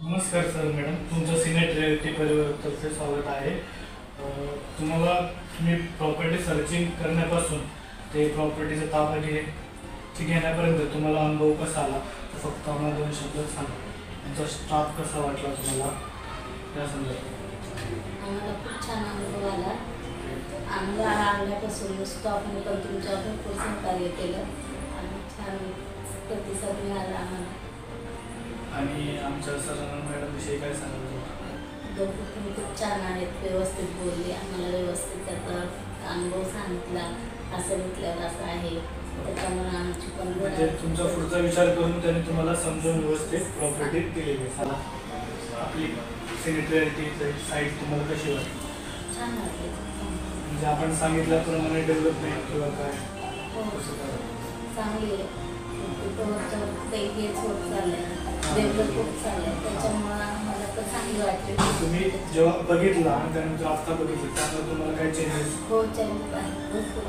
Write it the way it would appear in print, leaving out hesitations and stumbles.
नमस्कार sir madam, तुमचं Senate realty परिवारातर्फे स्वागत आहे. तुम्हाला मी प्रॉपर्टी सर्चिंग करण्यापासून ते प्रॉपर्टीचा ताबा घेण्यापर्यंत तुम्हाला अनुभव कसा आला तर फक्त आम्हाला 2 शब्द सांगा. तुमचा स्टाफ कसा वाटला तुम्हाला त्या संदर्भात? आम्हाला खूप छान अनुभव आला. आम्हाला आणल्यापासून स्टॉकने पण तुमच्या भरपूर सहकार्य केलं आणि छान प्रतिसाद मिळाला आम्हाला. आणि आमच्या सर मॅडमविषयी काय सांगाल? दोघं पण खूप छान आहेत, व्यवस्थित बोलले, आम्हाला व्यवस्थित त्याचा अनुभव सांगितला. असं म्हटल्यावर असं आहे, त्याच्यामुळे आमची पण म्हणजे तुमचा पुढचा विचार करून त्यांनी तुम्हाला समजून व्यवस्थित प्रॉपर्टी दिलेली आहे. आपली सिनेट रिअल्टी साईट तुम्हाला कशी वाटली? छान वाटले. म्हणजे आपण सांगितल्याप्रमाणे डेव्हलपमेंट किंवा काय हो, कसं करायचं? चांगली आहे. हेच होत चाललंय, डेव्हलप होत चाललंय, त्याच्यामुळं आम्हाला तर चांगली वाटली. तुम्ही जेव्हा बघितला आणि त्यानंतर आता बघितलं त्यामुळे तुम्हाला काय चेंजेस? हो, चेंज आहे भरपूर.